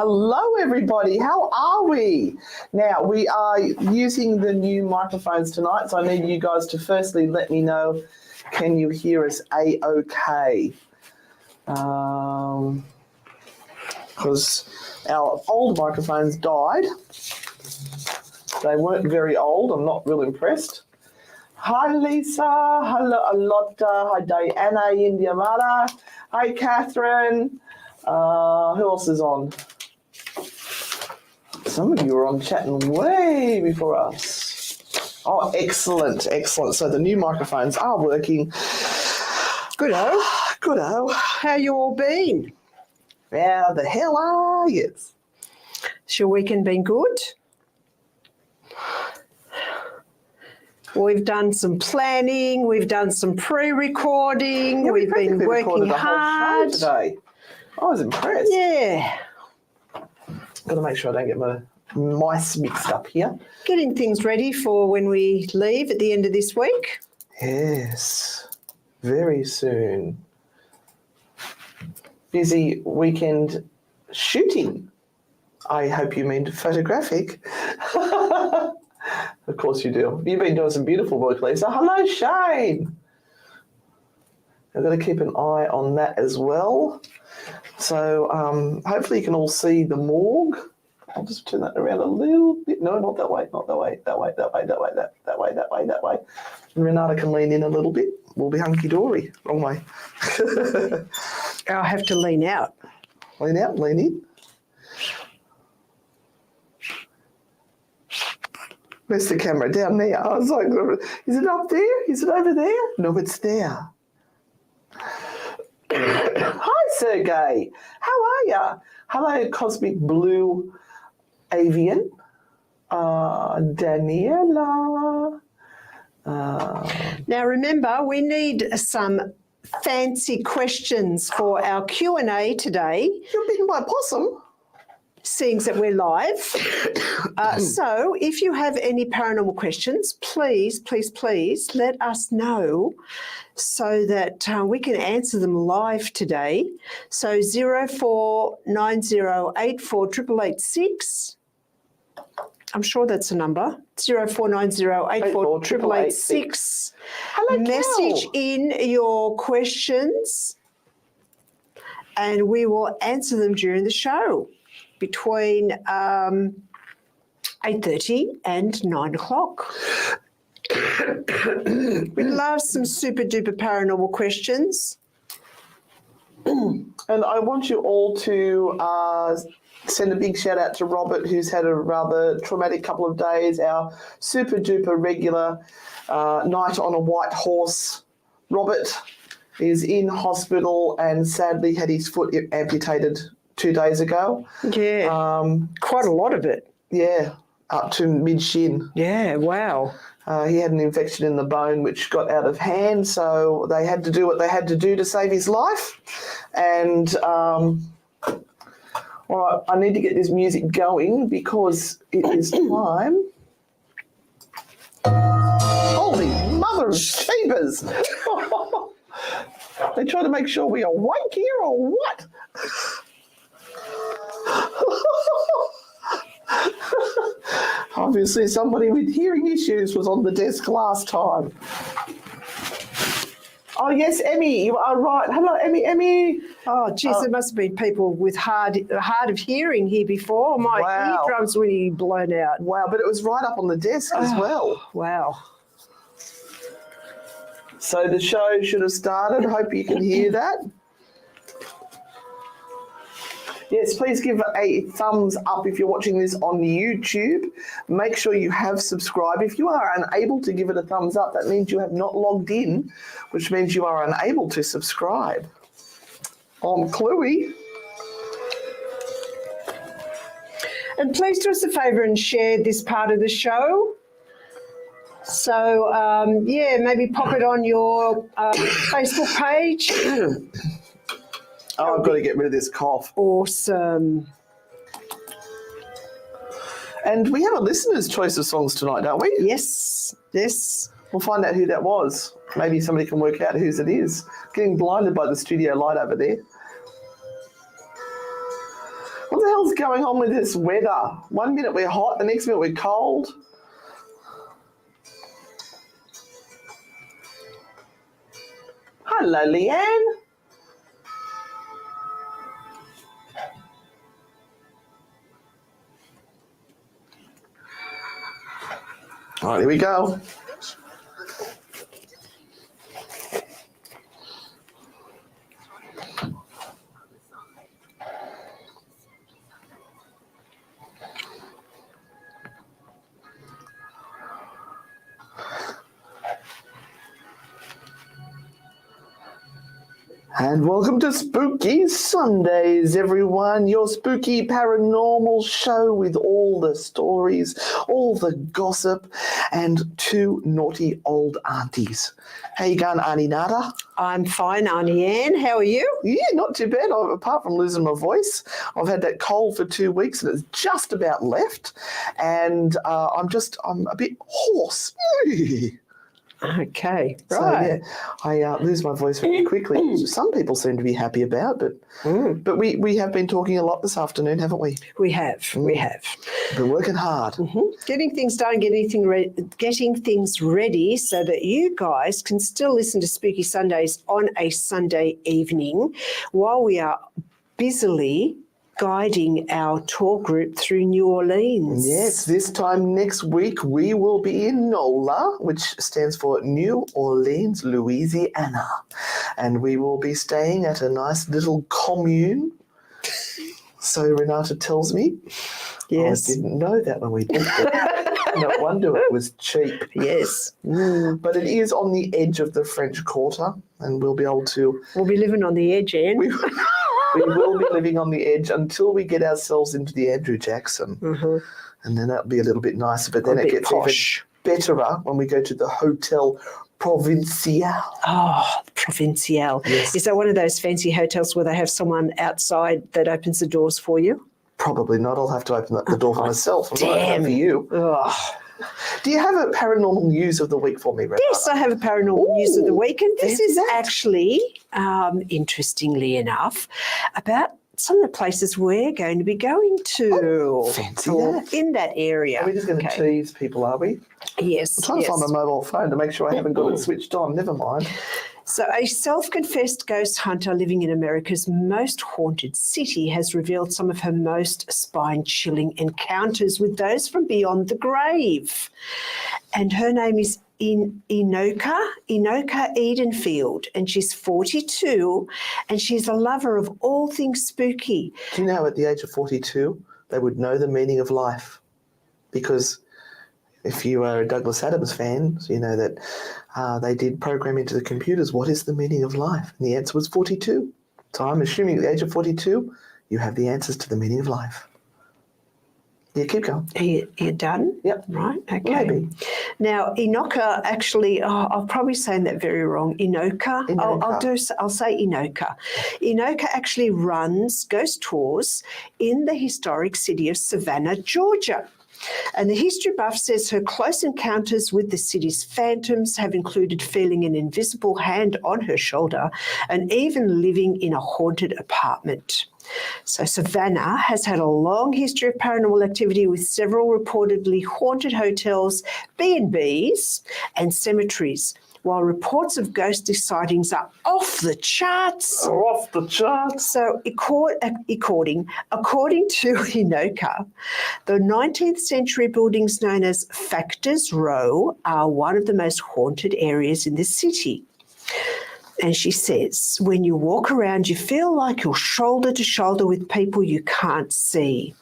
Hello, everybody. How are we? Now, we are using the new microphones tonight, so I need you guys to firstly let me know, can you hear us A-OK? Because our old microphones died. They weren't very old. I'm not real impressed. Hi, Lisa. Hello, Alotta. Hi, Diana, Indiamara. Hi, Catherine. Who else is on? Some of you are on chatting way before us. Oh, excellent, excellent. So the new microphones are working. Good-o. Good-o. How you all been? How the hell are you? Has your weekend been good? We've done some planning. We've done some pre-recording. Yeah, we've been working hard. Whole show today. I was impressed. Yeah. Got to make sure I don't get my mice mixed up here. Getting things ready for when we leave at the end of this week. Yes, very soon. Busy weekend shooting. I hope you mean photographic. Of course you do. You've been doing some beautiful work, Lisa. Hello, Shane. I've got to keep an eye on that as well. So hopefully you can all see the morgue. I'll just turn that around a little bit. No, not that way, not that way, that way, that way, that way, that way, that way, that way. And Renata can lean in a little bit. We'll be hunky-dory. Wrong way. I'll have to lean out. Lean out, lean in. Where's the camera? Down there. I was like, is it up there? Is it over there? No, it's there. Hi, Sergey. How are ya? Hello, Cosmic Blue Avian. Daniela. Now, remember, we need some fancy questions for our Q&A today. You're bitten by a possum. Seeing that we're live. So if you have any paranormal questions, please, please, please let us know so that we can answer them live today. So 0490848886. I'm sure that's a number. 0490848886. Hello, Message Cal. in your questions and we will answer them during the show between 8:30 and 9 o'clock. We love some super duper paranormal questions. And I want you all to send a big shout out to Robert, who's had a rather traumatic couple of days, our super duper regular night on a white horse. Robert is in hospital and sadly had his foot amputated 2 days ago. Yeah, quite a lot of it. Yeah, up to mid-shin. Yeah, wow. He had an infection in the bone which got out of hand, so they had to do what they had to do to save his life. And, all right, I need to get this music going because it is time. Holy mother of Shebas! They try to make sure we are awake here or what? Obviously somebody with hearing issues was on the desk last time. Oh yes, Emmy, you are right. Hello, Emmy. Oh, geez, there must have been people with hard of hearing here before. My eardrums were really blown out. Wow, but it was right up on the desk as well. Wow. So the show should have started. Hope you can hear that. Yes, please give a thumbs up if you're watching this on YouTube. Make sure you have subscribed. If you are unable to give it a thumbs up, that means you have not logged in, which means you are unable to subscribe. I'm Chloe. And please do us a favour and share this part of the show. So, yeah, maybe pop it on your Facebook page. Oh, I've got to get rid of this cough. Awesome. And we have a listener's choice of songs tonight, don't we? Yes, yes. We'll find out who that was. Maybe somebody can work out whose it is. Getting blinded by the studio light over there. What the hell's going on with this weather? One minute we're hot, the next minute we're cold. Hello, Leanne. All right, here we go. And welcome to Spooky Sundays, everyone. Your spooky paranormal show with all the stories, all the gossip, and two naughty old aunties. How you going, Anne and Renata? I'm fine, Auntie Anne. How are you? Yeah, not too bad. Apart from losing my voice, I've had that cold for 2 weeks and it's just about left. And I'm a bit hoarse. Okay, So, right. yeah, I lose my voice very quickly. Some people seem to be happy about, but we have been talking a lot this afternoon, haven't we? We have. Been working hard. Getting things done, getting things ready so that you guys can still listen to Spooky Sundays on a Sunday evening while we are busily guiding our tour group through New Orleans. Yes, this time next week we will be in NOLA, which stands for New Orleans, Louisiana. And we will be staying at a nice little commune. So Renata tells me. Yes. I didn't know that when we booked it. No wonder it was cheap. Yes. But it is on the edge of the French Quarter, and we'll be able to... We'll be living on the edge, Anne. We will be living on the edge until we get ourselves into the Andrew Jackson. And then that'll be a little bit nicer. But then it gets posh. Even better when we go to the Hotel Provincial. Oh, Provincial. Yes. Is that one of those fancy hotels where they have someone outside that opens the doors for you? Probably not. I'll have to open up the door for myself. Damn. For you. Oh. Do you have a paranormal news of the week for me, Renata? Yes, I have a paranormal news of the week, and this is that? actually, interestingly enough, about some of the places we're going to be going to. Fancy that. In that area. Are we just going to tease people, are we? Yes. I'm trying to find my mobile phone to make sure I haven't got it switched on. Never mind. So a self-confessed ghost hunter living in America's most haunted city has revealed some of her most spine-chilling encounters with those from beyond the grave. And her name is Inoka Edenfield, and she's 42, and she's a lover of all things spooky. Do you know at the age of 42, they would know the meaning of life? Because if you are a Douglas Adams fan, so you know that they did program into the computers, what is the meaning of life? And the answer was 42. So I'm assuming at the age of 42, you have the answers to the meaning of life. Yeah, keep going. Are you done? Yep. Right, okay. Maybe. Now, Inoka actually, I'm probably saying that very wrong. Inoka. I'll say Inoka. Inoka actually runs ghost tours in the historic city of Savannah, Georgia. And the history buff says her close encounters with the city's phantoms have included feeling an invisible hand on her shoulder and even living in a haunted apartment. So Savannah has had a long history of paranormal activity with several reportedly haunted hotels, B&Bs and cemeteries, while reports of ghostly sightings are off the charts. Off the charts. So according to Inoka, the 19th century buildings known as Factors Row are one of the most haunted areas in the city. And she says, when you walk around, you feel like you're shoulder to shoulder with people you can't see.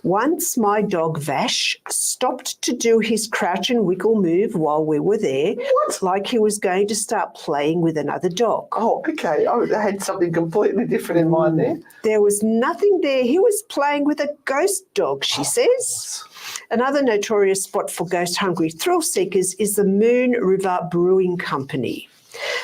Once my dog Vash stopped to do his crouch and wiggle move while we were there, like he was going to start playing with another dog. Oh, okay. I had something completely different in mind there. There was nothing there. He was playing with a ghost dog, she says. Another notorious spot for ghost-hungry thrill seekers is the Moon River Brewing Company.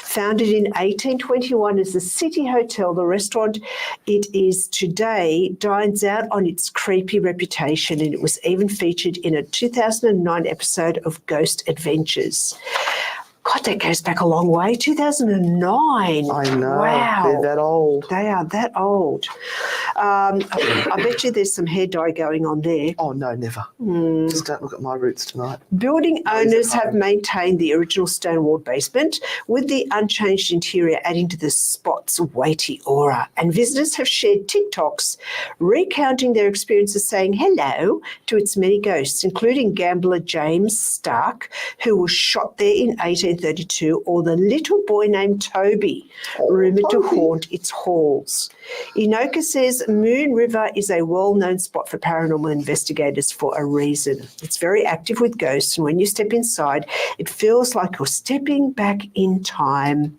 Founded in 1821 as the City Hotel, the restaurant it is today dines out on its creepy reputation, and it was even featured in a 2009 episode of Ghost Adventures. God, that goes back a long way. 2009. I know. Wow. They're that old. They are that old. I bet you there's some hair dye going on there. Oh, no, never. Just don't look at my roots tonight. Building owners have maintained the original stone-walled basement, with the unchanged interior adding to the spot's weighty aura. And visitors have shared TikToks recounting their experiences, saying hello to its many ghosts, including gambler James Stark, who was shot there in 1832, or the little boy named Toby, rumoured to haunt its halls. Inoka says Moon River is a well-known spot for paranormal investigators for a reason. It's very active with ghosts, and when you step inside, it feels like you're stepping back in time.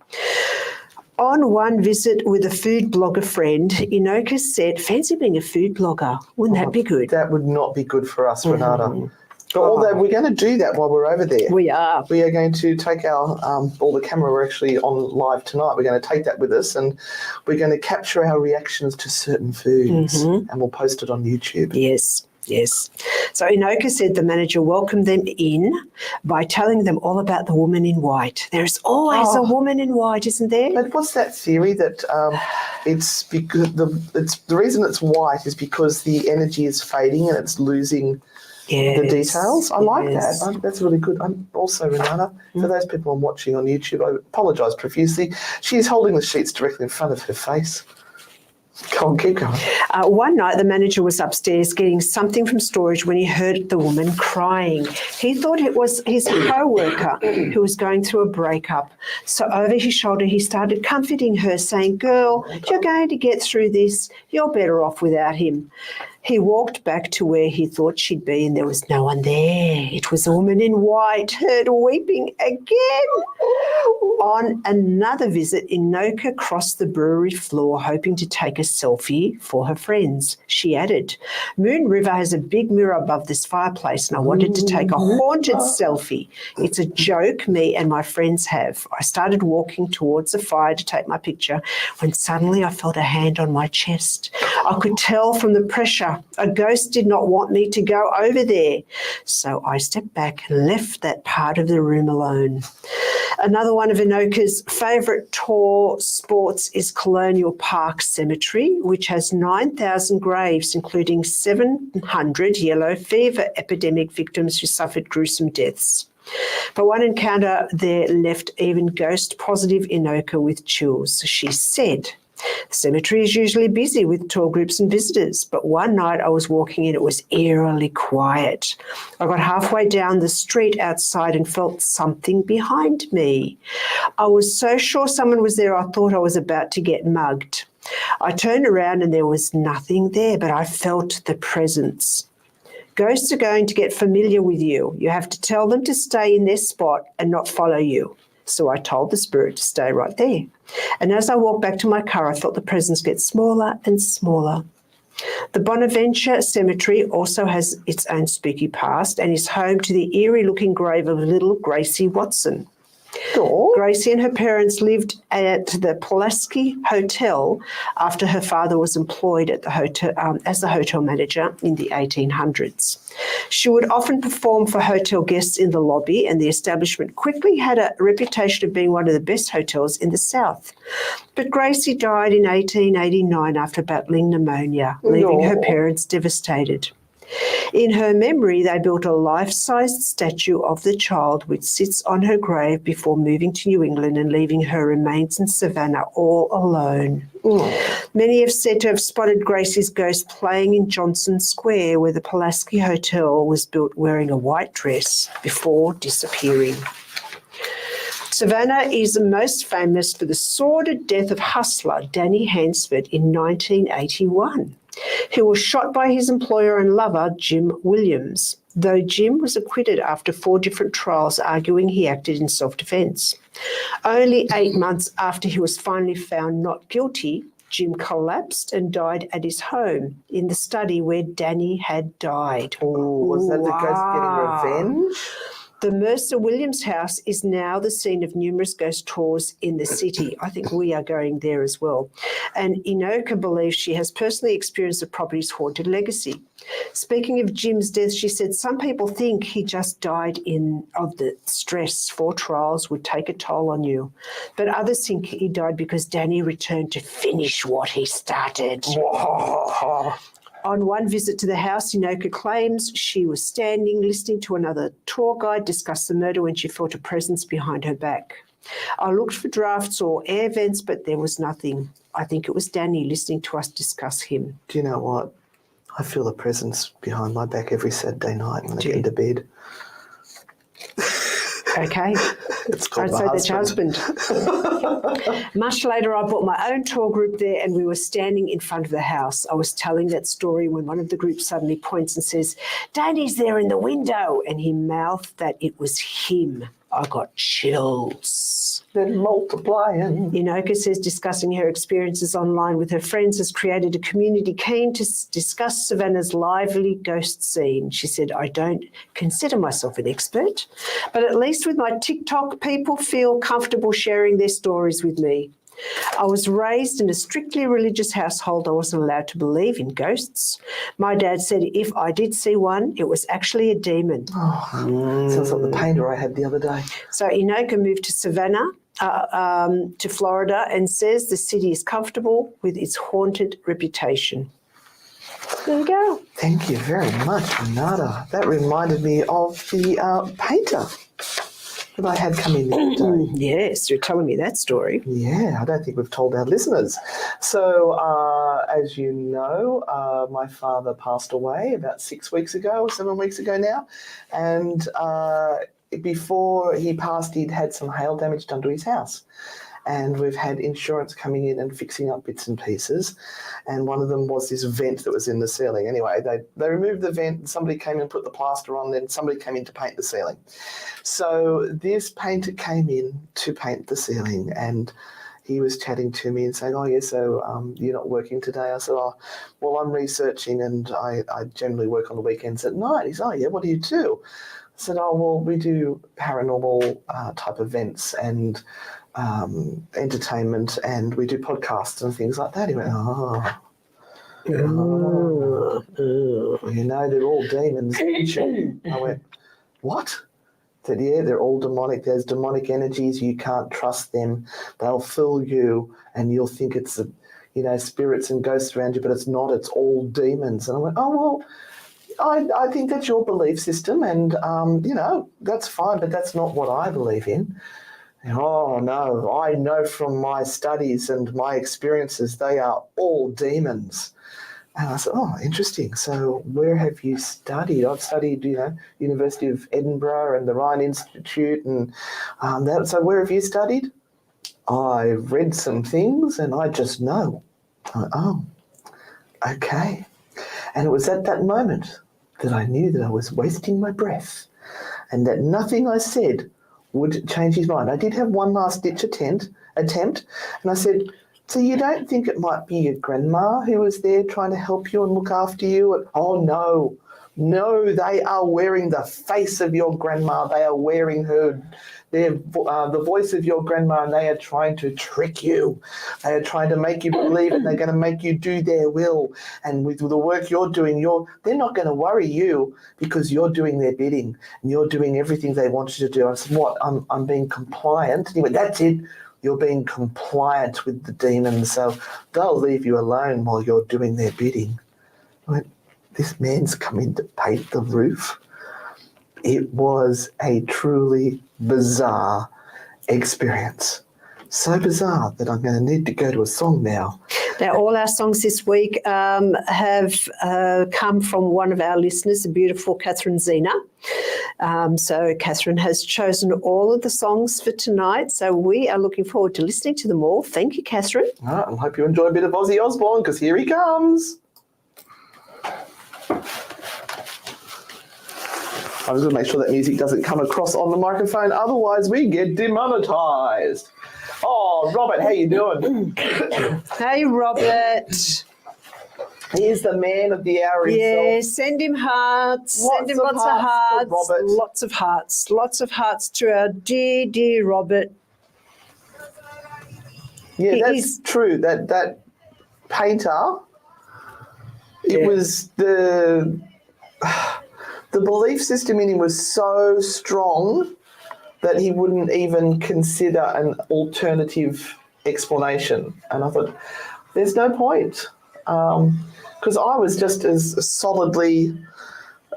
On one visit with a food blogger friend, Inoka said, fancy being a food blogger. Wouldn't that be good? That would not be good for us, Renata. But although we're going to do that while we're over there. We are. We are going to take our, all the camera, we're actually on live tonight. We're going to take that with us, and we're going to capture our reactions to certain foods, and we'll post it on YouTube. Yes. Yes. So Inoka said the manager welcomed them in by telling them all about the woman in white. There's always a woman in white, isn't there? But what's that theory that it's because the reason it's white is because the energy is fading and it's losing the details? I like that. That's really good. I'm also, Renata, for those people I'm watching on YouTube, I apologise profusely. She's holding the sheets directly in front of her face. Go on, keep going. One night, the manager was upstairs getting something from storage when he heard the woman crying. He thought it was his co-worker who was going through a breakup. So over his shoulder, he started comforting her, saying, "Girl, you're going to get through this. You're better off without him." He walked back to where he thought she'd be, and there was no one there. It was a woman in white, heard weeping again. On another visit, Inoka crossed the brewery floor, hoping to take a selfie for her friends. She added, "Moon River has a big mirror above this fireplace, and I wanted to take a haunted selfie. It's a joke me and my friends have. I started walking towards the fire to take my picture when suddenly I felt a hand on my chest. I could tell from the pressure a ghost did not want me to go over there. So I stepped back and left that part of the room alone." Another one of Inoka's favourite tour sports is Colonial Park Cemetery, which has 9,000 graves, including 700 yellow fever epidemic victims who suffered gruesome deaths. But one encounter there left even ghost-positive Inoka with chills. She said, "The cemetery is usually busy with tour groups and visitors, but one night I was walking in, it was eerily quiet. I got halfway down the street outside and felt something behind me. I was so sure someone was there, I thought I was about to get mugged. I turned around and there was nothing there, but I felt the presence. Ghosts are going to get familiar with you. You have to tell them to stay in their spot and not follow you. So I told the spirit to stay right there. And as I walked back to my car, I felt the presence get smaller and smaller." The Bonaventure Cemetery also has its own spooky past and is home to the eerie-looking grave of little Gracie Watson. Gracie and her parents lived at the Pulaski Hotel after her father was employed at the hotel as the hotel manager in the 1800s. She would often perform for hotel guests in the lobby, and the establishment quickly had a reputation of being one of the best hotels in the South. But Gracie died in 1889 after battling pneumonia, leaving her parents devastated. In her memory, they built a life-sized statue of the child which sits on her grave before moving to New England and leaving her remains in Savannah all alone. Many have said to have spotted Gracie's ghost playing in Johnson Square, where the Pulaski Hotel was built, wearing a white dress before disappearing. Savannah is most famous for the sordid death of hustler Danny Hansford in 1981. He was shot by his employer and lover, Jim Williams, though Jim was acquitted after 4 different trials, arguing he acted in self-defence. Only 8 months after he was finally found not guilty, Jim collapsed and died at his home in the study where Danny had died. Was that the ghost getting revenge? The Mercer Williams house is now the scene of numerous ghost tours in the city. I think we are going there as well. And Inoka believes she has personally experienced the property's haunted legacy. Speaking of Jim's death, she said, some people think he just died of the stress. 4 trials would take a toll on you. But others think he died because Danny returned to finish what he started. On one visit to the house, Inoka claims she was standing listening to another tour guide discuss the murder when she felt a presence behind her back. I looked for drafts or air vents, but there was nothing. I think it was Danny listening to us discuss him. Do you know what? I feel a presence behind my back every Saturday night when I get into bed. Okay. It's called I'd say that's your husband. Much later, I brought my own tour group there and we were standing in front of the house. I was telling that story when one of the groups suddenly points and says, Danny's there in the window. And he mouthed that it was him. I got chills. They're multiplying. Inoka says discussing her experiences online with her friends has created a community keen to discuss Savannah's lively ghost scene. She said, I don't consider myself an expert, but at least with my TikTok, people feel comfortable sharing their stories with me. I was raised in a strictly religious household. I wasn't allowed to believe in ghosts. My dad said if I did see one, it was actually a demon. Sounds like the painter I had the other day. So Inoka moved to Savannah, to Florida, and says the city is comfortable with its haunted reputation. There you go. Thank you very much, Renata. That reminded me of the painter that I had come in the other day. Yes, you're telling me that story. Yeah, I don't think we've told our listeners. So, as you know, my father passed away about 6 weeks ago or 7 weeks ago now. And before he passed, he'd had some hail damage done to his house. And we've had insurance coming in and fixing up bits and pieces. And one of them was this vent that was in the ceiling. Anyway, they removed the vent, and somebody came and put the plaster on, then somebody came in to paint the ceiling. So this painter came in to paint the ceiling, and he was chatting to me and saying, oh, yeah, so you're not working today? I said, oh, well, I'm researching, and I generally work on the weekends at night. He said, oh, yeah, what do you do? I said, oh, well, we do paranormal type events and entertainment, and we do podcasts and things like that. He went, you know, they're all demons. I went, what? He said, yeah, they're all demonic. There's demonic energies. You can't trust them. They'll fool you, and you'll think it's, spirits and ghosts around you, but it's not. It's all demons. And I went, oh, well, I think that's your belief system, and, that's fine, but that's not what I believe in. Oh, no, I know from my studies and my experiences they are all demons. And I said, oh, interesting. So where have you studied? I've studied, University of Edinburgh and the Rhine Institute. And so where have you studied? I've read some things and I just know. Oh, okay. And it was at that moment that I knew that I was wasting my breath and that nothing I said would change his mind. I did have one last-ditch attempt, and I said, so you don't think it might be your grandma who was there trying to help you and look after you? And, oh, no, they are wearing the face of your grandma. They are wearing the voice of your grandma, and they are trying to trick you. They are trying to make you believe it. They're going to make you do their will. And with the work you're doing, they're not going to worry you because you're doing their bidding and you're doing everything they want you to do. I said, what? I'm being compliant. And he went, that's it. You're being compliant with the demons, so they'll leave you alone while you're doing their bidding. I went, this man's come in to paint the roof. It was a truly bizarre experience. So bizarre that I'm going to need to go to a song now. Now, all our songs this week have come from one of our listeners, the beautiful Catherine Zena. So Catherine has chosen all of the songs for tonight. So we are looking forward to listening to them all. Thank you, Catherine. I hope you enjoy a bit of Ozzy Osbourne, because here he comes. I'm just going to make sure that music doesn't come across on the microphone, otherwise we get demonetised. Oh, Robert, how you doing? Hey, Robert. He is the man of the hour Yeah, himself. send him hearts. Send him lots of for hearts. Robert. Lots of hearts. Lots of hearts to our dear, dear Robert. Yeah, that's He's- true. That painter, it Yeah. was the belief system in him was so strong that he wouldn't even consider an alternative explanation. And I thought, there's no point. Because I was just as solidly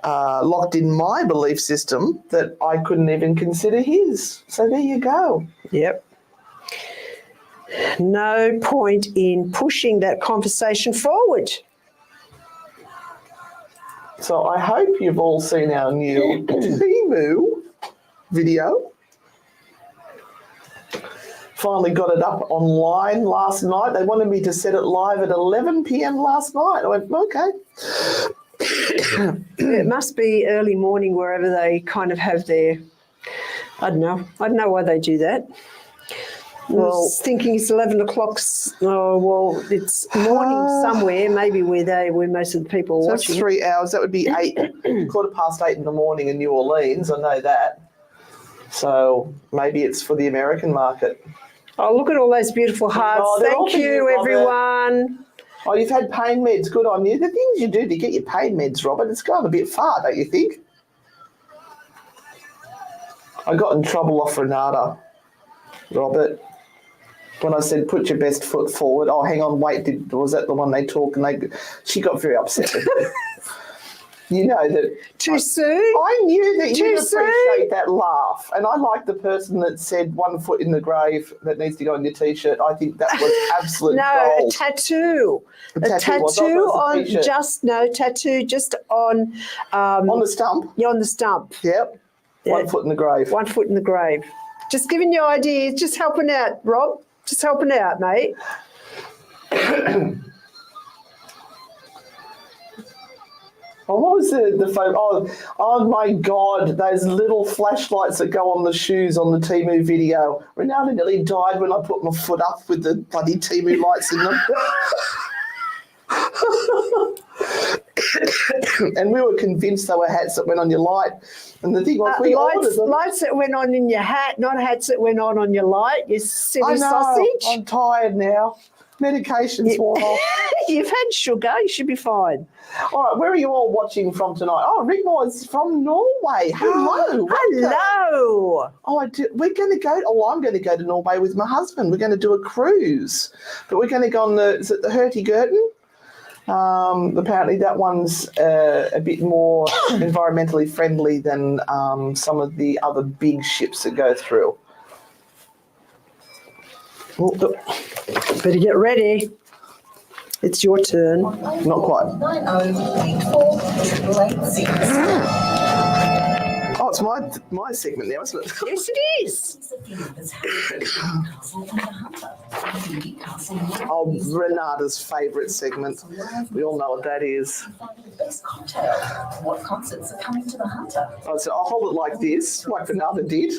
locked in my belief system that I couldn't even consider his. So there you go. Yep. No point in pushing that conversation forward. So I hope you've all seen our new Temu video. Finally got it up online last night. They wanted me to set it live at 11 p.m. last night. I went, okay. It must be early morning wherever they kind of have their, I don't know why they do that. I was thinking it's 11 o'clock. Oh, well, it's morning somewhere, maybe where most of the people are So watching. that's 3 hours. That would be 8:15 in the morning in New Orleans. I know that. So maybe it's for the American market. Oh, look at all those beautiful hearts. Oh, they're all Thank for you, you, Robert. everyone. Oh, you've had pain meds. Good on you. The things you do to get your pain meds, Robert, it's gone a bit far, don't you think? I got in trouble off Renata, Robert, when I said put your best foot forward. Oh, hang on, wait, was that the one they talk? And she got very upset with me. You know that. Too soon? I knew that Too you'd soon? appreciate that laugh. And I like the person that said 1 foot in the grave that needs to go on your T-shirt. I think that was absolute No, gold. a tattoo. A tattoo was- I thought it was a T-shirt. tattoo just on. On the stump. Yeah, on the stump. Yep. Yeah. 1 foot in the grave. 1 foot in the grave. Just giving you ideas, just helping out, Rob. Just helping out, mate. Oh, what was the photo? Oh my God, those little flashlights that go on the shoes on the Temu video. Renata nearly died when I put my foot up with the bloody Temu lights in them. And we were convinced they were hats that went on your light. And the thing was, we ordered them. Lights that went on in your hat, not hats that went on your light, you silly I know, sausage. I'm tired now. Medication's worn off. You've had sugar, you should be fine. All right, where are you all watching from tonight? Oh, Rigmore's from Norway. Hello. welcome. Hello. Oh, we're going to go. Oh, I'm going to go to Norway with my husband. We're going to do a cruise, but we're going to go on is it the Hurtigruten? Apparently, that one's a bit more environmentally friendly than some of the other big ships that go through. Oh, better get ready. It's your turn. Not quite. 9084 886. Oh, it's my segment now, isn't it? Yes, it is. Oh, Renata's favourite segment. We all know what that is. The best cocktail. What concerts are coming to the Hunter? Oh, so I'll hold it like this, like Renata did.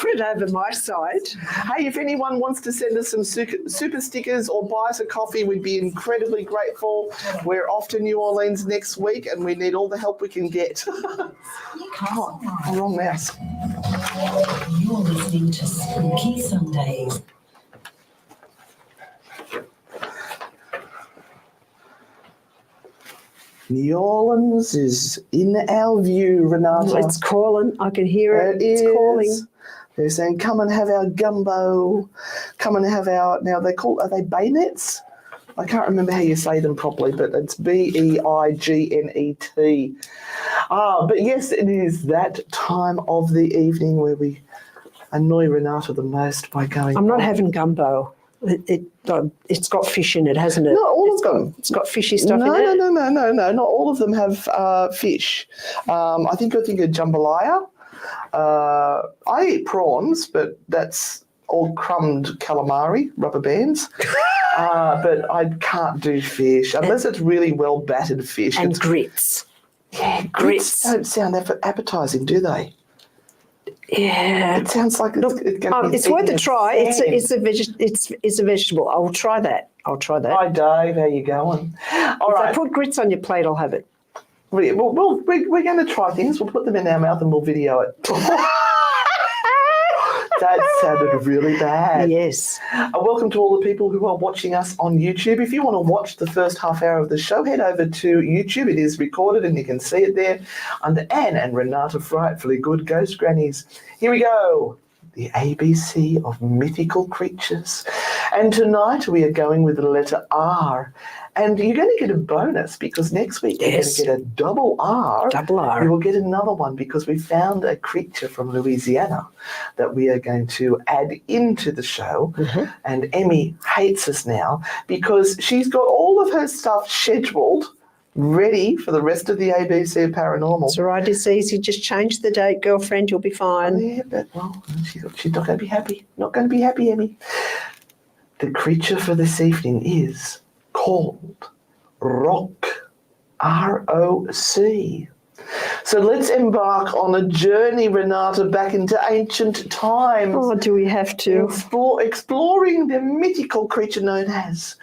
Put it over my side. Hey, if anyone wants to send us some super stickers or buy us a coffee, we'd be incredibly grateful. We're off to New Orleans next week and we need all the help we can get. Oh, wrong mouse. You're listening to Spooky Sundays. New Orleans is in our view, Renata. It's calling. I can hear it. It's calling. They're saying, come and have our gumbo. Come and have our, now are they bayonets? I can't remember how you say them properly, but it's Beignet. But yes, it is that time of the evening where we annoy Renata the most by going. I'm not having gumbo. It's got fish in it, hasn't it? Not all of them. It's got fishy stuff No, in it. no. Not all of them have fish. I think of jambalaya. I eat prawns, but that's all crumbed calamari, rubber bands. But I can't do fish unless it's really well battered fish. And grits. Yeah, grits don't sound appetizing, do they? Yeah. It sounds like it's going to be. It's worth a try. It's It's a vegetable. I'll try that. Hi, Dave. How you going? All If right. I put grits on your plate, I'll have it. We're going to try things. We'll put them in our mouth and we'll video it. That sounded really bad. Yes. Welcome to all the people who are watching us on YouTube. If you want to watch the first half hour of the show, head over to YouTube. It is recorded and you can see it there under Anne and Renata Frightfully Good Ghost Grannies. Here we go. The ABC of mythical creatures. And tonight we are going with the letter R. And you're going to get a bonus because next week you're going to get a double R. Double R. You will get another one because we found a creature from Louisiana that we are going to add into the show. Mm-hmm. And Emmy hates us now because she's got all of her stuff scheduled, ready for the rest of the ABC of Paranormal. It's all right. It's easy. Just change the date, girlfriend. You'll be fine. Yeah, but, well, she's not going to be happy. Not going to be happy, Emmy. The creature for this evening is called Roc, R-O-C. So let's embark on a journey, Renata, back into ancient times. Oh, do we have to? Exploring the mythical creature known as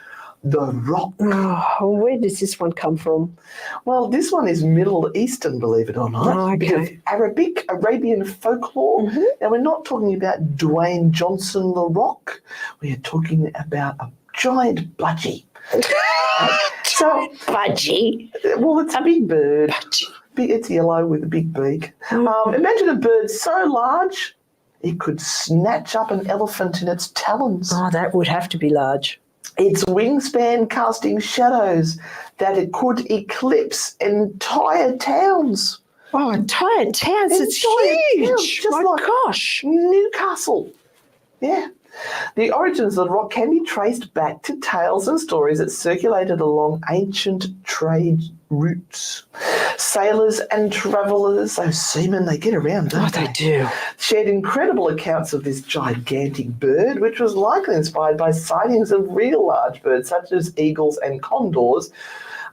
the Roc. Oh, where does this one come from? Well, this one is Middle Eastern, believe it or not. Oh, A bit of okay. Arabic, Arabian folklore. Mm-hmm. Now, we're not talking about Dwayne Johnson the Rock. We are talking about a giant budgie. So, Budgie. well, it's a big bird. Budgie. It's yellow with a big beak. Imagine a bird so large it could snatch up an elephant in its talons. Oh, that would have to be large. Its wingspan casting shadows that it could eclipse entire towns. Oh, entire towns. It's Entire huge. towns, just My like gosh. Newcastle. Yeah. The origins of the Roc can be traced back to tales and stories that circulated along ancient trade routes. Sailors and travellers, those seamen, they get around, don't They do. shared incredible accounts of this gigantic bird, which was likely inspired by sightings of real large birds such as eagles and condors,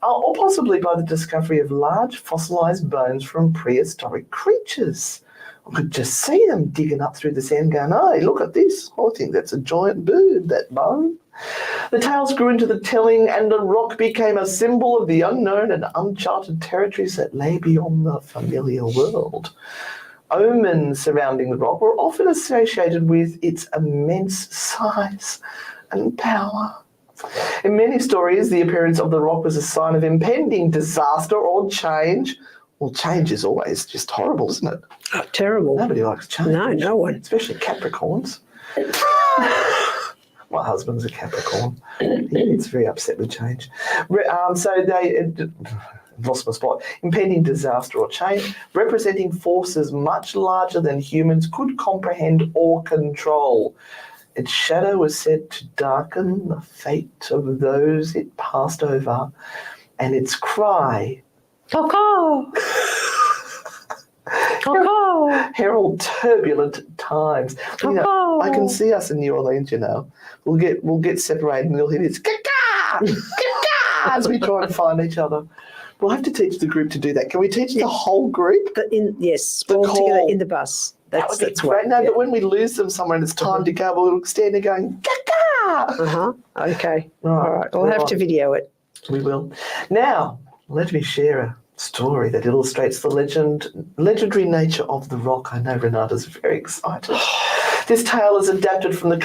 or possibly by the discovery of large fossilised bones from prehistoric creatures. I could just see them digging up through the sand going, hey, look at this. I think that's a giant bird, that bone. The tales grew into the telling and the Roc became a symbol of the unknown and uncharted territories that lay beyond the familiar world. Omens surrounding the Roc were often associated with its immense size and power. In many stories, the appearance of the Roc was a sign of impending disaster or change. Well, change is always just horrible, isn't it? Oh, terrible. Nobody likes change. No one. Especially Capricorns. My husband's a Capricorn. He's very upset with change. So they lost my spot. Impending disaster or change, representing forces much larger than humans could comprehend or control. Its shadow was said to darken the fate of those it passed over, and its cry, Caw-caw. Caw-caw. herald turbulent times. You know, I can see us in New Orleans, you know. We'll get separated and we'll hear this ka-ka, ka-ka, as we try and find each other. We'll have to teach the group to do that. Can we teach the whole group? Yes, The all call. together in the bus. That would be great. No, but when we lose them somewhere and it's time to go, we'll stand there going, ka-ka. Uh-huh. Okay. All All right. We'll have to video it. We will. Now, let me share a story that illustrates the legendary nature of the Roc. I know Renata's very excited. This tale is adapted from the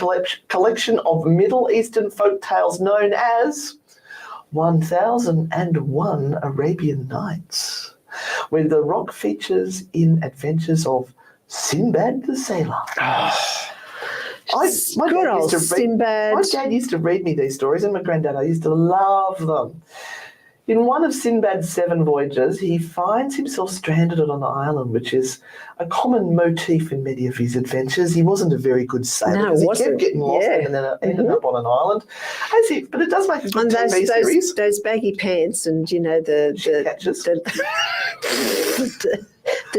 collection of Middle Eastern folk tales known as 1001 Arabian Nights, where the Roc features in adventures of Sinbad the Sailor. Good old Sinbad. My dad used to read me these stories, and my granddad, I used to love them. In one of Sinbad's 7 voyages, he finds himself stranded on an island, which is a common motif in many of his adventures. He wasn't a very good sailor No, because he wasn't. kept getting lost Yeah. and then ended up on an island. But it does make a good And TV series. those baggy pants and, you know, the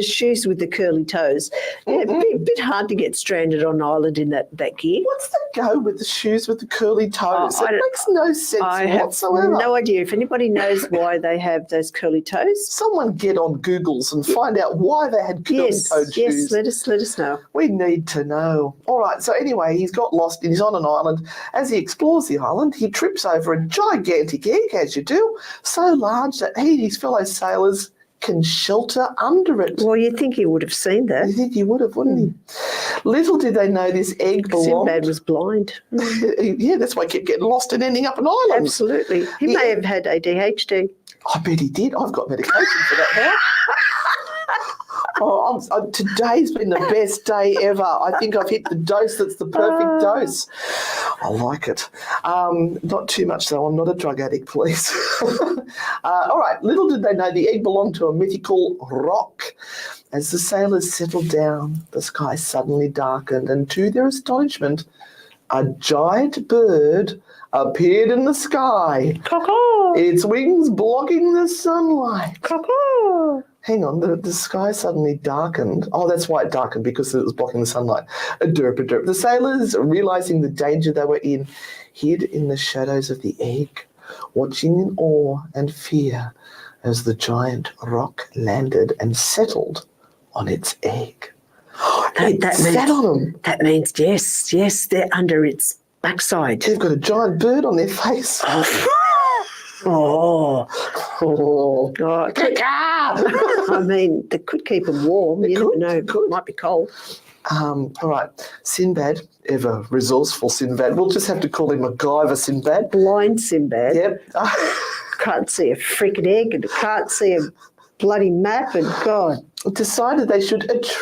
shoes with the curly toes. Yeah, a bit hard to get stranded on an island in that gear. What's the go with the shoes with the curly toes? Oh, It makes no sense I have whatsoever. no idea. If anybody knows why they have those curly toes, Someone get on Googles and find out why they had curly-toed shoes. yes, let us know. We need to know. All right, so anyway, he's got lost and he's on an island. As he explores the island, he trips over a gigantic egg, as you do, so large that he and his fellow sailors can shelter under it. Well, you'd think he would have seen that. You think he would have, wouldn't he? Little did they know this egg belonged. Sinbad was blind. Yeah, that's why he kept getting lost and ending up on islands. Absolutely. He may have had ADHD. I bet he did. I've got medication for that now. Today's been the best day ever. I think I've hit the dose that's the perfect dose. I like it. Not too much, though. I'm not a drug addict, please. All right. Little did they know the egg belonged to a mythical rock. As the sailors settled down, the sky suddenly darkened, and to their astonishment, a giant bird appeared in the sky. Caw-caw. Its wings blocking the sunlight. Caw-caw. Hang on, the sky suddenly darkened. Oh, that's why it darkened, because it was blocking the sunlight. A derp, a derp. The sailors, realising the danger they were in, hid in the shadows of the egg, watching in awe and fear as the giant rock landed and settled on its egg. It sat on them. That means, yes, they're under its backside. They've got a giant bird on their face. Oh. I mean, they could keep them warm. You never know. It might be cold. All right. Sinbad, ever resourceful Sinbad. We'll just have to call him MacGyver Sinbad. Blind Sinbad. Yep. Can't see a freaking egg and can't see a bloody map, and God. Decided they should attach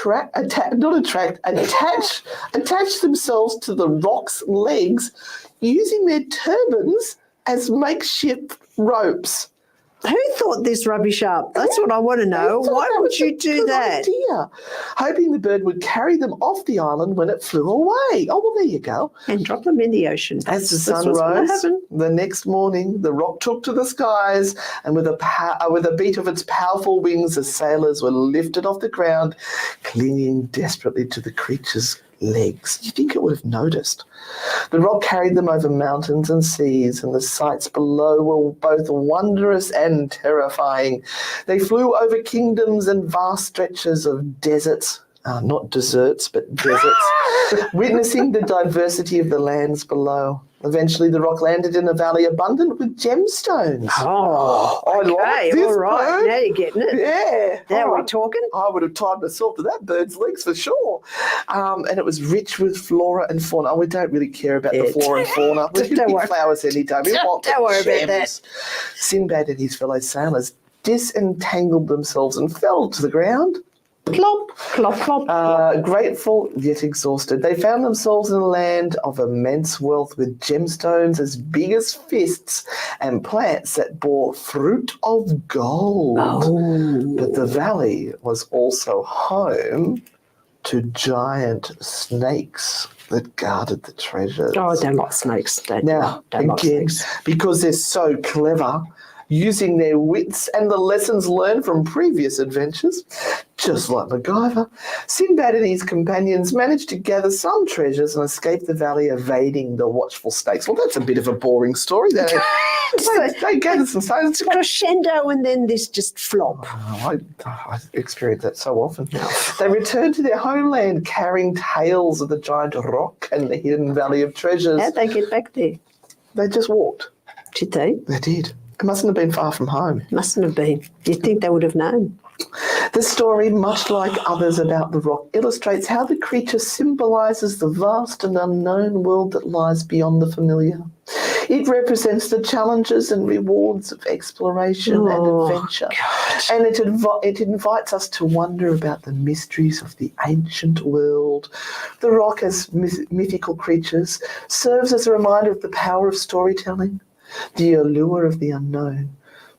themselves to the rock's legs using their turbans as makeshift ropes. Who thought this rubbish up? That's what I want to know. Why would you do that? Idea. Hoping the bird would carry them off the island when it flew away. Oh, well, there you go. And drop them in the ocean. As the sun rose, the next morning, the rock took to the skies, and with a beat of its powerful wings, the sailors were lifted off the ground, clinging desperately to the creature's legs. You think it would have noticed. The rock carried them over mountains and seas, and the sights below were both wondrous and terrifying. They flew over kingdoms and vast stretches of deserts, not deserts, but deserts, witnessing the diversity of the lands below. Eventually, the rock landed in a valley abundant with gemstones. Oh, I like this all right. bird. Now you're getting it. Yeah. Now we're talking. I would have tied myself to that bird's legs for sure. And it was rich with flora and fauna. Oh, we don't really care about the flora and fauna. We can pick flowers any time. Don't worry about that. Sinbad and his fellow sailors disentangled themselves and fell to the ground. Plop, plop, plop. Grateful yet exhausted, they found themselves in a land of immense wealth with gemstones as big as fists and plants that bore fruit of gold. Oh. But the valley was also home to giant snakes that guarded the treasures. Oh, I don't like snakes. Don't like snakes. Because they're so clever, using their wits and the lessons learned from previous adventures, just like MacGyver, Sinbad and his companions managed to gather some treasures and escape the valley, evading the watchful snakes. Well, that's a bit of a boring story. They gathered some stones. It's a crescendo and then this just flop. Oh, I experience that so often. They returned to their homeland carrying tales of the giant rock and the hidden valley of treasures. How'd they get back there? They just walked. Did they? They did. It mustn't have been far from home. Mustn't have been. You'd think they would have known. The story, much like others about the rock, illustrates how the creature symbolises the vast and unknown world that lies beyond the familiar. It represents the challenges and rewards of exploration and adventure. God. And it invites us to wonder about the mysteries of the ancient world. The rock, as mythical creatures, serves as a reminder of the power of storytelling, the allure of the unknown,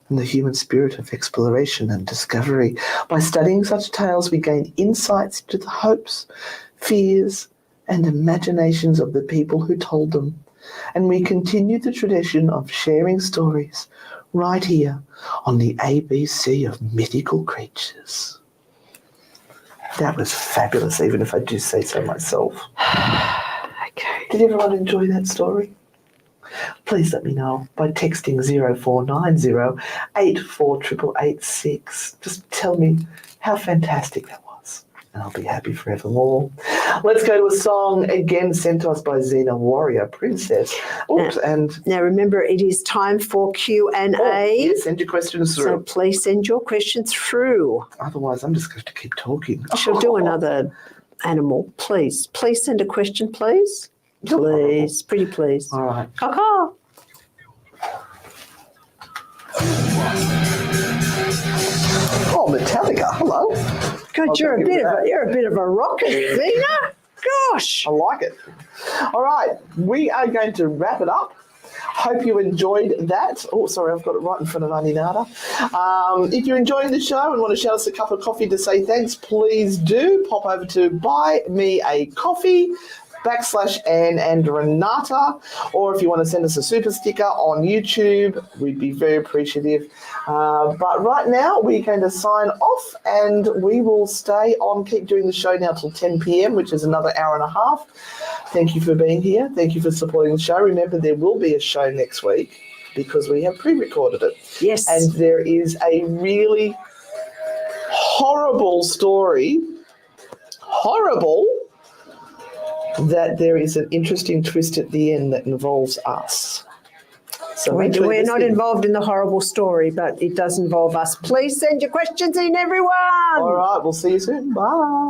and the human spirit of exploration and discovery. By studying such tales, we gain insights into the hopes, fears, and imaginations of the people who told them. And we continue the tradition of sharing stories right here on the ABC of Mythical Creatures. That was fabulous, even if I do say so myself. Okay. Did everyone enjoy that story? Please let me know by texting 0490 848886. Just tell me how fantastic that was, and I'll be happy forevermore. Let's go to a song again sent to us by Xena Warrior Princess. Oops, and Now remember, it is time for Q&A. yes, send your questions So through. please send your questions through. Otherwise, I'm just going to keep talking. She'll do another animal. Please send a question, please. Please, pretty please. All right. Caw-caw. Oh, Metallica. Hello. God, you're a bit of a rocket, Xena. Gosh. I like it. All right, we are going to wrap it up. Hope you enjoyed that. Oh, sorry, I've got it right in front of Anne and Renata. If you're enjoying the show and want to shout us a cup of coffee to say thanks, please do pop over to Buy Me a Coffee /Anne and Renata, or if you want to send us a super sticker on YouTube, we'd be very appreciative. But right now, we're going to sign off, and we will stay on, keep doing the show now till 10 p.m, which is another hour and a half. Thank you for being here. Thank you for supporting the show. Remember, there will be a show next week because we have pre-recorded it. Yes. And there is a really horrible story, that there is an interesting twist at the end that involves us. So We're not involved in the horrible story, but it does involve us. Please send your questions in, everyone. All right, we'll see you soon. Bye.